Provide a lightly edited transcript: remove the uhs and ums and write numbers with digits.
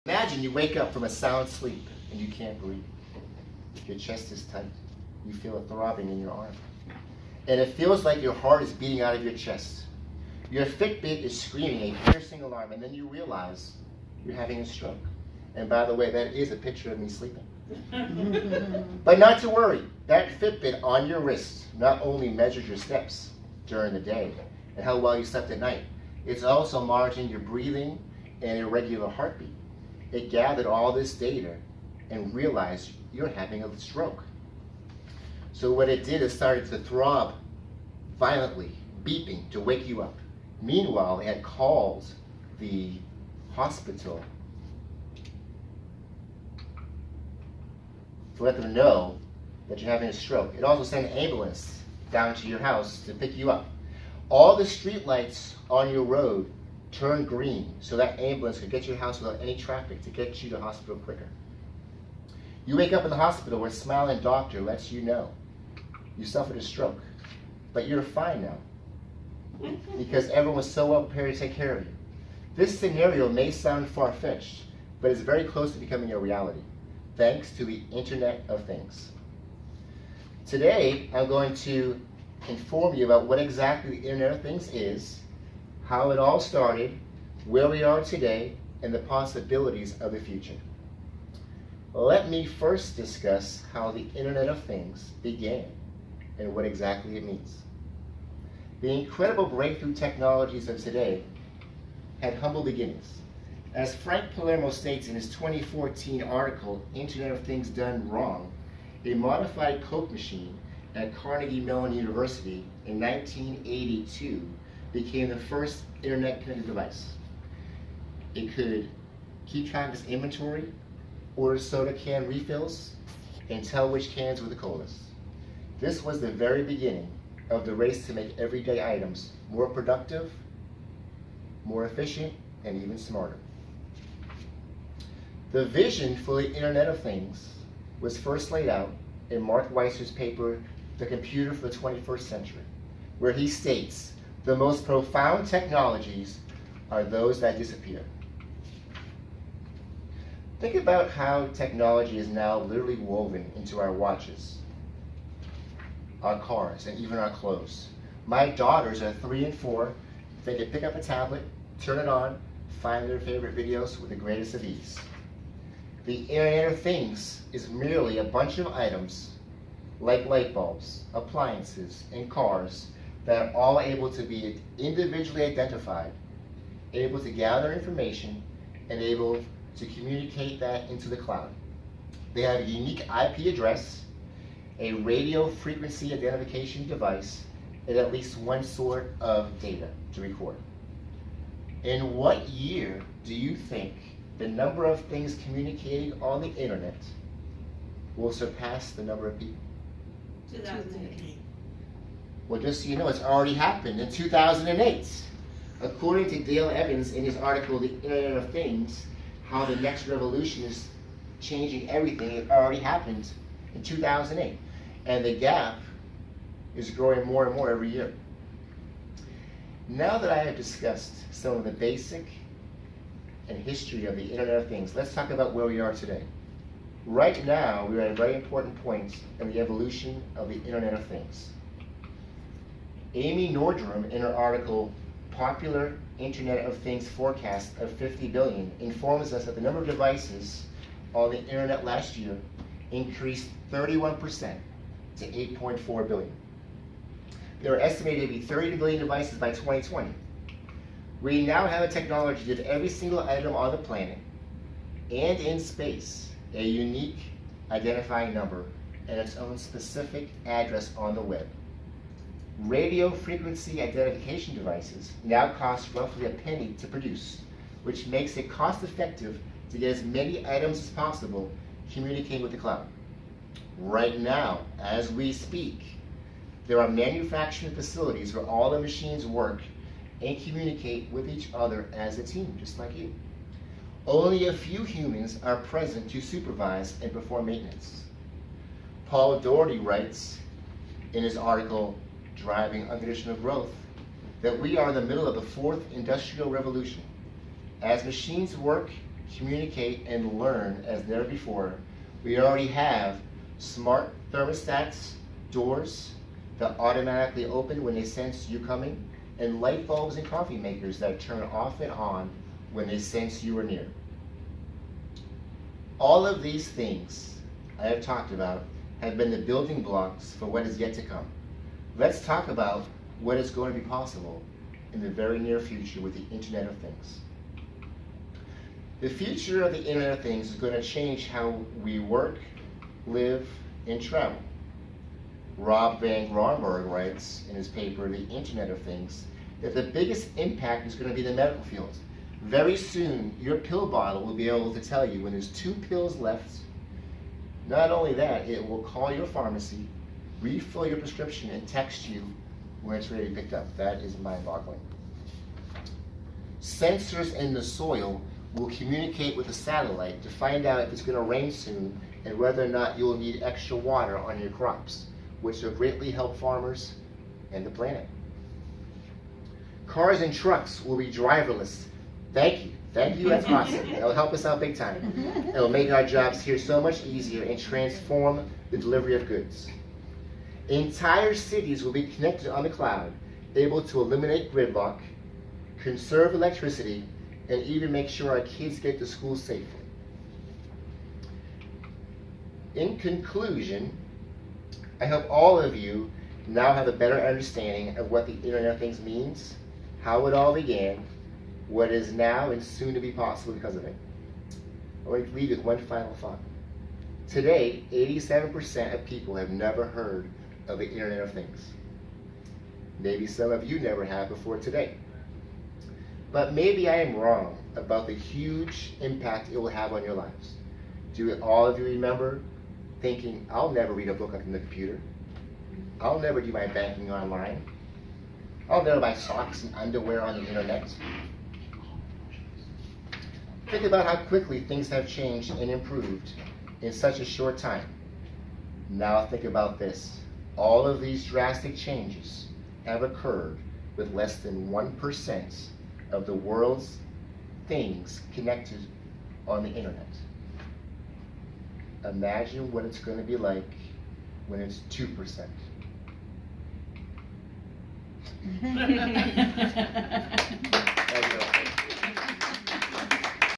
Imagine you wake up from a sound sleep and you can't breathe. Your chest is tight. You feel a throbbing in your arm. And it feels like your heart is beating out of your chest. Your Fitbit is screaming a piercing alarm, and then you realize you're having a stroke. And by the way, that is a picture of me sleeping. But not to worry, that Fitbit on your wrist not only measures your steps during the day and how well you slept at night, it's also monitoring your breathing and irregular heartbeat. It gathered all this data and realized you're having a stroke. So what it did is started to throb violently, beeping to wake you up. Meanwhile, it had called the hospital to let them know that you're having a stroke. It also sent an ambulance down to your house to pick you up. All the street lights on your road turned green so that ambulance could get to your house without any traffic to get you to hospital quicker. You wake up in the hospital where a smiling doctor lets you know you suffered a stroke, but you're fine now because everyone was so well prepared to take care of you. This scenario may sound far-fetched, but it's very close to becoming a reality, thanks to the Internet of Things. Today, I'm going to inform you about what exactly the Internet of Things is, how it all started, where we are today, and the possibilities of the future. Let me first discuss how the Internet of Things began and what exactly it means. The incredible breakthrough technologies of today had humble beginnings. As Frank Palermo states in his 2014 article, Internet of Things Done Wrong, a modified Coke machine at Carnegie Mellon University in 1982 became the first internet-connected device. It could keep track of its inventory, order soda can refills, and tell which cans were the coldest. This was the very beginning of the race to make everyday items more productive, more efficient, and even smarter. The vision for the Internet of Things was first laid out in Mark Weiser's paper, The Computer for the 21st Century, where he states, the most profound technologies are those that disappear. Think about how technology is now literally woven into our watches, our cars, and even our clothes. My daughters are 3 and 4. They can pick up a tablet, turn it on, find their favorite videos with the greatest of ease. The Internet of Things is merely a bunch of items like light bulbs, appliances, and cars that are all able to be individually identified, able to gather information, and able to communicate that into the cloud. They have a unique IP address, a radio frequency identification device, and at least one sort of data to record. In what year do you think the number of things communicating on the internet will surpass the number of people? 2008. Well, just so you know, it's already happened in 2008. According to Dale Evans in his article, The Internet of Things, How the Next Revolution is Changing Everything, it already happened in 2008. And the gap is growing more and more every year. Now that I have discussed some of the basic and history of the Internet of Things, let's talk about where we are today. Right now, we're at a very important point in the evolution of the Internet of Things. Amy Nordstrom, in her article, Popular Internet of Things Forecast of 50 Billion, informs us that the number of devices on the internet last year increased 31% to 8.4 billion. There are estimated to be 30 billion devices by 2020. We now have a technology to give every single item on the planet and in space a unique identifying number and its own specific address on the web. Radio frequency identification devices now cost roughly a penny to produce, which makes it cost effective to get as many items as possible communicating with the cloud. Right now, as we speak, there are manufacturing facilities where all the machines work and communicate with each other as a team, just like you. Only a few humans are present to supervise and perform maintenance. Paul Daugherty writes in his article, Driving Unconditional Growth, that we are in the middle of the 4th industrial revolution. As machines work, communicate, and learn as never before. We already have smart thermostats, doors that automatically open when they sense you coming, and light bulbs and coffee makers that turn off and on when they sense you are near. All of these things I have talked about have been the building blocks for what is yet to come. Let's talk about what is going to be possible in the very near future with the Internet of Things. The future of the Internet of Things is going to change how we work, live, and travel. Rob Van Gromberg writes in his paper, The Internet of Things, that the biggest impact is going to be the medical field. Very soon, your pill bottle will be able to tell you when there's 2 pills left. Not only that, it will call your pharmacy, refill your prescription, and text you when it's ready to be picked up. That is mind-boggling. Sensors in the soil will communicate with a satellite to find out if it's going to rain soon and whether or not you'll need extra water on your crops, which will greatly help farmers and the planet. Cars and trucks will be driverless. Thank you, that's awesome. It'll help us out big time. It'll make our jobs here so much easier and transform the delivery of goods. Entire cities will be connected on the cloud, able to eliminate gridlock, conserve electricity, and even make sure our kids get to school safely. In conclusion, I hope all of you now have a better understanding of what the Internet of Things means, how it all began, what is now and soon to be possible because of it. I want to leave you with one final thought. Today, 87% of people have never heard of the Internet of Things. Maybe some of you never have before today. But maybe I am wrong about the huge impact it will have on your lives. Do all of you remember thinking, I'll never read a book on the computer. I'll never do my banking online. I'll never buy socks and underwear on the internet. Think about how quickly things have changed and improved in such a short time. Now think about this. All of these drastic changes have occurred with less than 1% of the world's things connected on the internet. Imagine what it's going to be like when it's 2%.